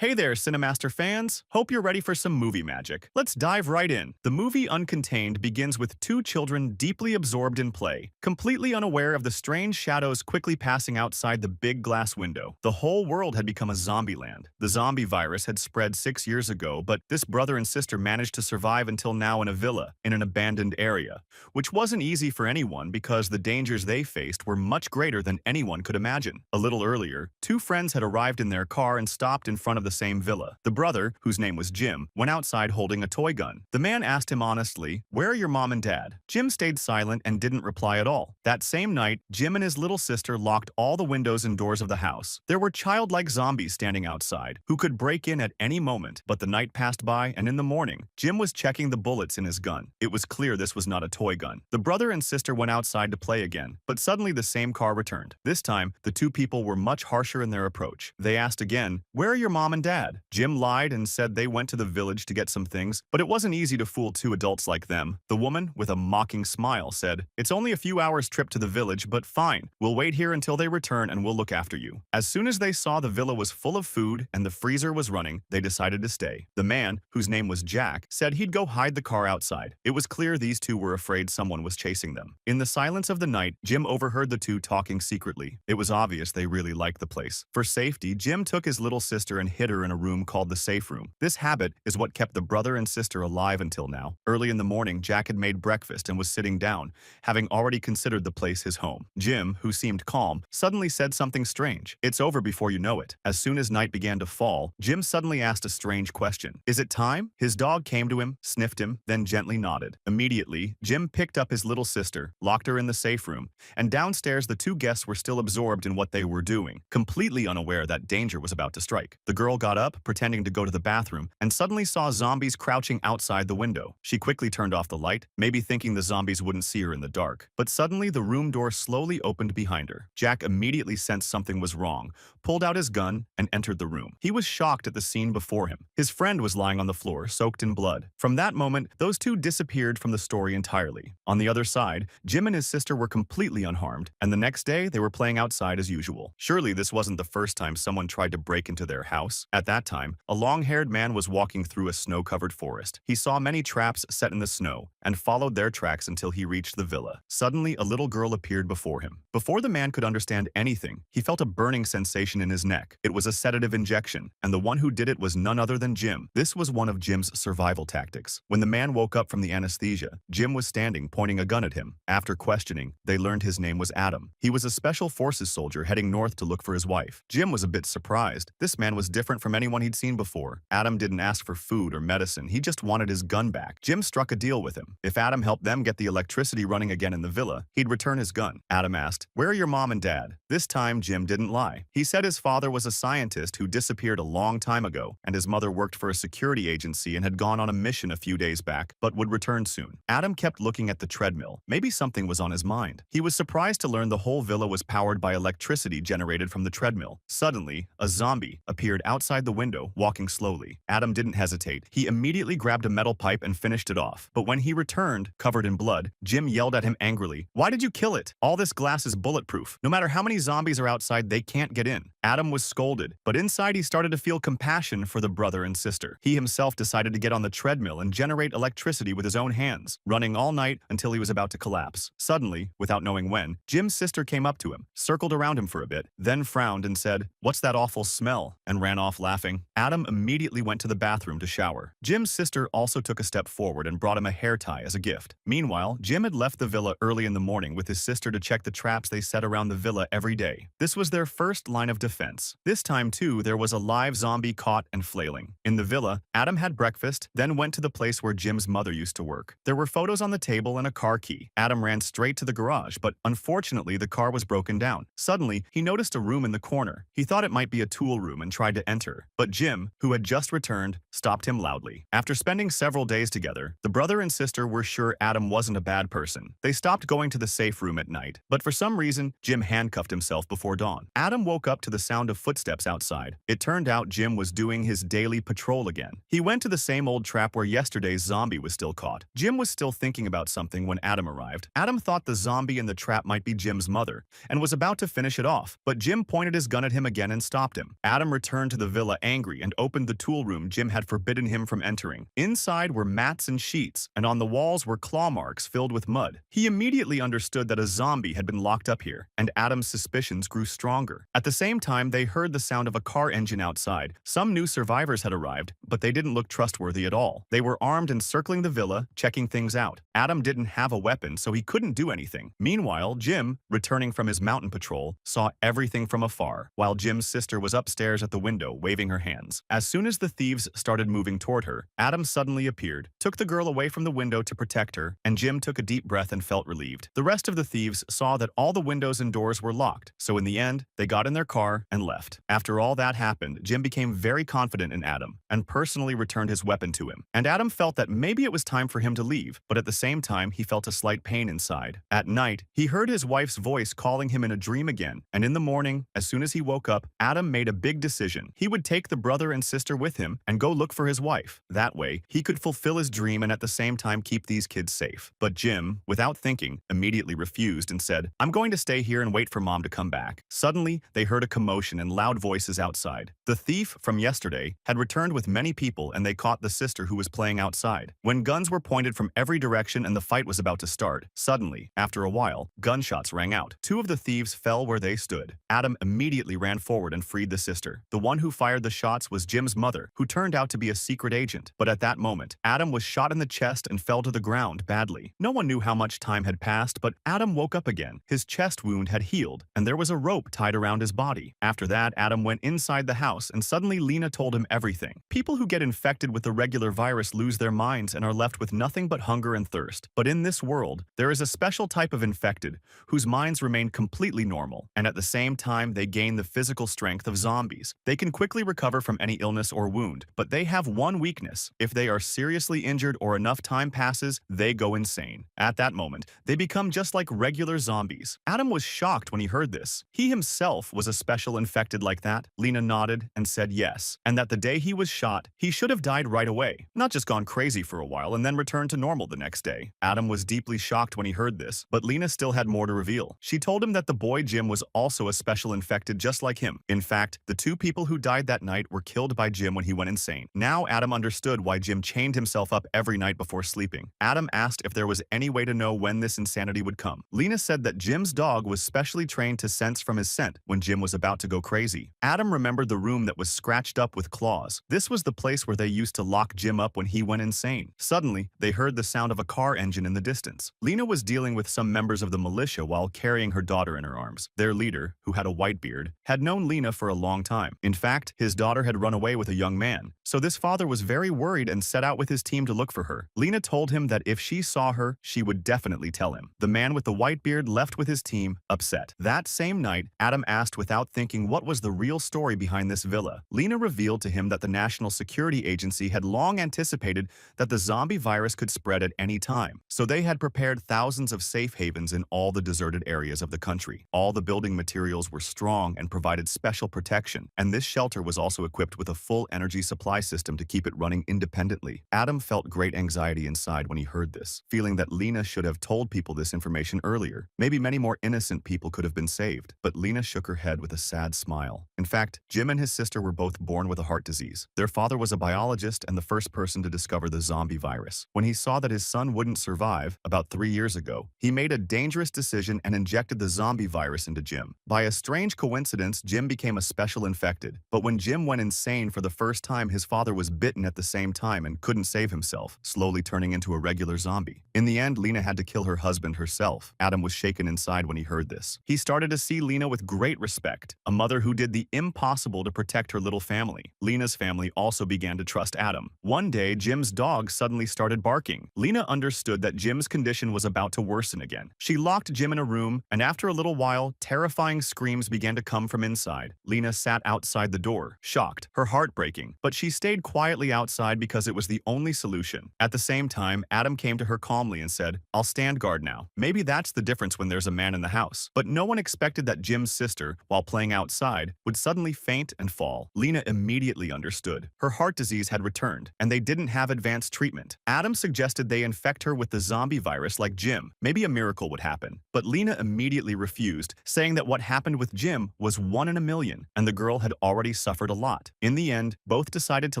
Hey there, CineMaster fans! Hope you're ready for some movie magic. Let's dive right in. The movie Uncontained begins with two children deeply absorbed in play, completely unaware of the strange shadows quickly passing outside the big glass window. The whole world had become a zombie land. The zombie virus had spread 6 years ago, but this brother and sister managed to survive until now in a villa, in an abandoned area, which wasn't easy for anyone because the dangers they faced were much greater than anyone could imagine. A little earlier, two friends had arrived in their car and stopped in front of the same villa. The brother, whose name was Jim, went outside holding a toy gun. The man asked him honestly, "Where are your mom and dad?" Jim stayed silent and didn't reply at all. That same night, Jim and his little sister locked all the windows and doors of the house. There were childlike zombies standing outside, who could break in at any moment, but the night passed by and in the morning, Jim was checking the bullets in his gun. It was clear this was not a toy gun. The brother and sister went outside to play again, but suddenly the same car returned. This time, the two people were much harsher in their approach. They asked again, "Where are your mom and dad?" Jim lied and said they went to the village to get some things, but it wasn't easy to fool two adults like them. The woman, with a mocking smile, said, "It's only a few hours' trip to the village, but fine. We'll wait here until they return and we'll look after you." As soon as they saw the villa was full of food and the freezer was running, they decided to stay. The man, whose name was Jack, said he'd go hide the car outside. It was clear these two were afraid someone was chasing them. In the silence of the night, Jim overheard the two talking secretly. It was obvious they really liked the place. For safety, Jim took his little sister and hid her in a room called the safe room. This habit is what kept the brother and sister alive until now. Early in the morning, Jack had made breakfast and was sitting down, having already considered the place his home. Jim, who seemed calm, suddenly said something strange. "It's over before you know it." As soon as night began to fall, Jim suddenly asked a strange question. "Is it time?" His dog came to him, sniffed him, then gently nodded. Immediately, Jim picked up his little sister, locked her in the safe room, and downstairs the two guests were still absorbed in what they were doing, completely unaware that danger was about to strike. The girl got up, pretending to go to the bathroom, and suddenly saw zombies crouching outside the window. She quickly turned off the light, maybe thinking the zombies wouldn't see her in the dark. But suddenly the room door slowly opened behind her. Jack immediately sensed something was wrong, pulled out his gun, and entered the room. He was shocked at the scene before him. His friend was lying on the floor, soaked in blood. From that moment, those two disappeared from the story entirely. On the other side, Jim and his sister were completely unharmed, and the next day they were playing outside as usual. Surely this wasn't the first time someone tried to break into their house. At that time, a long-haired man was walking through a snow-covered forest. He saw many traps set in the snow and followed their tracks until he reached the villa. Suddenly, a little girl appeared before him. Before the man could understand anything, he felt a burning sensation in his neck. It was a sedative injection, and the one who did it was none other than Jim. This was one of Jim's survival tactics. When the man woke up from the anesthesia, Jim was standing, pointing a gun at him. After questioning, they learned his name was Adam. He was a special forces soldier heading north to look for his wife. Jim was a bit surprised. This man was different from anyone he'd seen before. Adam didn't ask for food or medicine, he just wanted his gun back. Jim struck a deal with him. If Adam helped them get the electricity running again in the villa, he'd return his gun. Adam asked, "Where are your mom and dad?" This time, Jim didn't lie. He said his father was a scientist who disappeared a long time ago, and his mother worked for a security agency and had gone on a mission a few days back, but would return soon. Adam kept looking at the treadmill. Maybe something was on his mind. He was surprised to learn the whole villa was powered by electricity generated from the treadmill. Suddenly, a zombie appeared outside the window, walking slowly. Adam didn't hesitate. He immediately grabbed a metal pipe and finished it off. But when he returned, covered in blood, Jim yelled at him angrily, "Why did you kill it? All this glass is bulletproof. No matter how many zombies are outside, they can't get in." Adam was scolded, but inside he started to feel compassion for the brother and sister. He himself decided to get on the treadmill and generate electricity with his own hands, running all night until he was about to collapse. Suddenly, without knowing when, Jim's sister came up to him, circled around him for a bit, then frowned and said, "What's that awful smell?" and ran off laughing. Adam immediately went to the bathroom to shower. Jim's sister also took a step forward and brought him a hair tie as a gift. Meanwhile, Jim had left the villa early in the morning with his sister to check the traps they set around the villa every day. This was their first line of defense. This time, too, there was a live zombie caught and flailing. In the villa, Adam had breakfast, then went to the place where Jim's mother used to work. There were photos on the table and a car key. Adam ran straight to the garage, but unfortunately, the car was broken down. Suddenly, he noticed a room in the corner. He thought it might be a tool room and tried to enter, but Jim, who had just returned, stopped him loudly. After spending several days together, the brother and sister were sure Adam wasn't a bad person. They stopped going to the safe room at night, but for some reason, Jim handcuffed himself before dawn. Adam woke up to the sound of footsteps outside. It turned out Jim was doing his daily patrol again. He went to the same old trap where yesterday's zombie was still caught. Jim was still thinking about something when Adam arrived. Adam thought the zombie in the trap might be Jim's mother and was about to finish it off, but Jim pointed his gun at him again and stopped him. Adam returned to the the villa angry and opened the tool room Jim had forbidden him from entering. Inside were mats and sheets, and on the walls were claw marks filled with mud. He immediately understood that a zombie had been locked up here, and Adam's suspicions grew stronger. At the same time, they heard the sound of a car engine outside. Some new survivors had arrived, but they didn't look trustworthy at all. They were armed and circling the villa, checking things out. Adam didn't have a weapon, so he couldn't do anything. Meanwhile, Jim, returning from his mountain patrol, saw everything from afar, while Jim's sister was upstairs at the window, waving her hands. As soon as the thieves started moving toward her, Adam suddenly appeared, took the girl away from the window to protect her, and Jim took a deep breath and felt relieved. The rest of the thieves saw that all the windows and doors were locked, so in the end, they got in their car and left. After all that happened, Jim became very confident in Adam and personally returned his weapon to him. And Adam felt that maybe it was time for him to leave, but at the same time, he felt a slight pain inside. At night, he heard his wife's voice calling him in a dream again, and in the morning, as soon as he woke up, Adam made a big decision. He would take the brother and sister with him and go look for his wife. That way, he could fulfill his dream and at the same time keep these kids safe. But Jim, without thinking, immediately refused and said, "I'm going to stay here and wait for Mom to come back." Suddenly, they heard a commotion and loud voices outside. The thief from yesterday had returned with many people and they caught the sister who was playing outside. When guns were pointed from every direction and the fight was about to start, suddenly, after a while, gunshots rang out. Two of the thieves fell where they stood. Adam immediately ran forward and freed the sister. The one who fired the shots was Jim's mother, who turned out to be a secret agent. But at that moment, Adam was shot in the chest and fell to the ground badly. No one knew how much time had passed, but Adam woke up again. His chest wound had healed, and there was a rope tied around his body. After that, Adam went inside the house, and suddenly Lena told him everything. People who get infected with the regular virus lose their minds and are left with nothing but hunger and thirst. But in this world, there is a special type of infected whose minds remain completely normal, and at the same time they gain the physical strength of zombies. They can quickly recover from any illness or wound, but they have one weakness. If they are seriously injured or enough time passes, they go insane. At that moment, they become just like regular zombies. Adam was shocked when he heard this. He himself was a special infected like that. Lena nodded and said yes, and that the day he was shot, he should have died right away, not just gone crazy for a while and then returned to normal the next day. Adam was deeply shocked when he heard this, but Lena still had more to reveal. She told him that the boy Jim was also a special infected just like him. In fact, the two people who died that night were killed by Jim when he went insane. Now Adam understood why Jim chained himself up every night before sleeping. Adam asked if there was any way to know when this insanity would come. Lena said that Jim's dog was specially trained to sense from his scent when Jim was about to go crazy. Adam remembered the room that was scratched up with claws. This was the place where they used to lock Jim up when he went insane. Suddenly, they heard the sound of a car engine in the distance. Lena was dealing with some members of the militia while carrying her daughter in her arms. Their leader, who had a white beard, had known Lena for a long time. In fact, his daughter had run away with a young man, so this father was very worried and set out with his team to look for her. Lena told him that if she saw her, she would definitely tell him. The man with the white beard left with his team, upset. That same night, Adam asked without thinking what was the real story behind this villa. Lena revealed to him that the National Security Agency had long anticipated that the zombie virus could spread at any time, so they had prepared thousands of safe havens in all the deserted areas of the country. All the building materials were strong and provided special protection, and this shelter was also equipped with a full energy supply system to keep it running independently. Adam felt great anxiety inside when he heard this, feeling that Lena should have told people this information earlier. Maybe many more innocent people could have been saved, but Lena shook her head with a sad smile. In fact, Jim and his sister were both born with a heart disease. Their father was a biologist and the first person to discover the zombie virus. When he saw that his son wouldn't survive, about 3 years ago, he made a dangerous decision and injected the zombie virus into Jim. By a strange coincidence, Jim became a special infected. But when Jim went insane for the first time, his father was bitten at the same time and couldn't save himself, slowly turning into a regular zombie. In the end, Lena had to kill her husband herself. Adam was shaken inside when he heard this. He started to see Lena with great respect, a mother who did the impossible to protect her little family. Lena's family also began to trust Adam. One day, Jim's dog suddenly started barking. Lena understood that Jim's condition was about to worsen again. She locked Jim in a room, and after a little while, terrifying screams began to come from inside. Lena sat outside the door, shocked, her heart breaking, but she stayed quietly outside because it was the only solution. At the same time, Adam came to her calmly and said, "I'll stand guard now." Maybe that's the difference when there's a man in the house. But no one expected that Jim's sister, while playing outside, would suddenly faint and fall. Lena immediately understood. Her heart disease had returned, and they didn't have advanced treatment. Adam suggested they infect her with the zombie virus like Jim. Maybe a miracle would happen. But Lena immediately refused, saying that what happened with Jim was 1 in a million, and the girl had already suffered a lot. In the end, both decided to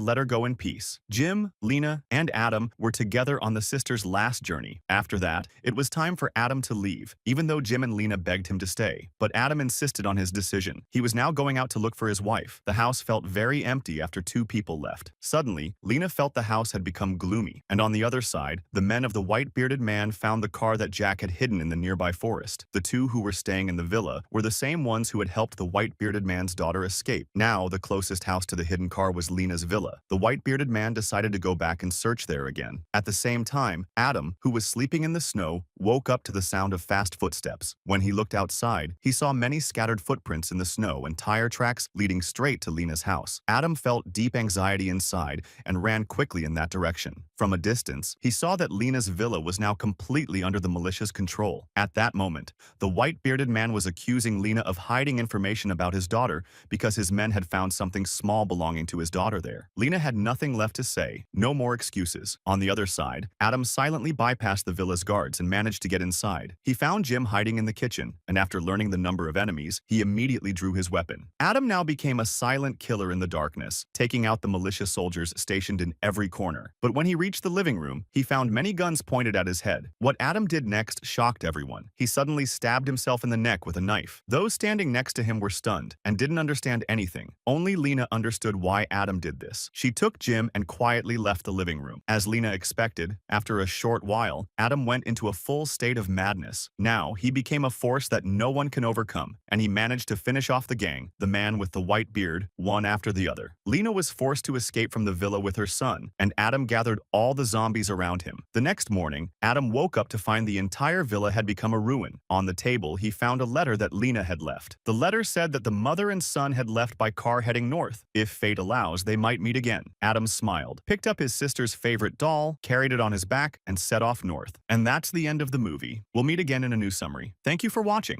let her go in peace. Jim, Lena, and Adam were together on the sisters' last journey. After that, it was time for Adam to leave, even though Jim and Lena begged him to stay. But Adam insisted on his decision. He was now going out to look for his wife. The house felt very empty after 2 people left. Suddenly, Lena felt the house had become gloomy, and on the other side, the men of the white-bearded man found the car that Jack had hidden in the nearby forest. The 2 who were staying in the villa were the same ones who had helped the white-bearded man's daughter escape. Now, the closest house to the hidden car was Lena's villa. The white-bearded man decided to go back and search there again. At the same time, Adam, who was sleeping in the snow, woke up to the sound of fast footsteps. When he looked outside, he saw many scattered footprints in the snow and tire tracks leading straight to Lena's house. Adam felt deep anxiety inside and ran quickly in that direction. From a distance, he saw that Lena's villa was now completely under the militia's control. At that moment, the white-bearded man was accusing Lena of hiding information about his daughter because his men had found something small belonging to his daughter there. Lena had nothing left to say, no more excuses. On the other side, Adam silently bypassed the villa's guards and managed to get inside. He found Jim hiding in the kitchen, and after learning the number of enemies, he immediately drew his weapon. Adam now became a silent killer in the darkness, taking out the militia soldiers stationed in every corner. But when he reached the living room, he found many guns pointed at his head. What Adam did next shocked everyone. He suddenly stabbed himself in the neck with a knife. Those standing next to him were stunned and didn't understand anything. Only Lena understood why Adam did this. She took Jim and quietly left the living room. As Lena expected, after a short while, Adam went into a full state of madness. Now, he became a force that no one can overcome, and he managed to finish off the gang, the man with the white beard, one after the other. Lena was forced to escape from the villa with her son, and Adam gathered all the zombies around him. The next morning, Adam woke up to find the entire villa had become a ruin. On the table, he found a letter that Lena had left. The letter said that the mother and son had left by car heading north. If fate allows, they might meet again. Adam smiled, picked up his sister's favorite doll, carried it on his back, and set off north. And that's the end of the movie. We'll meet again in a new summary. Thank you for watching.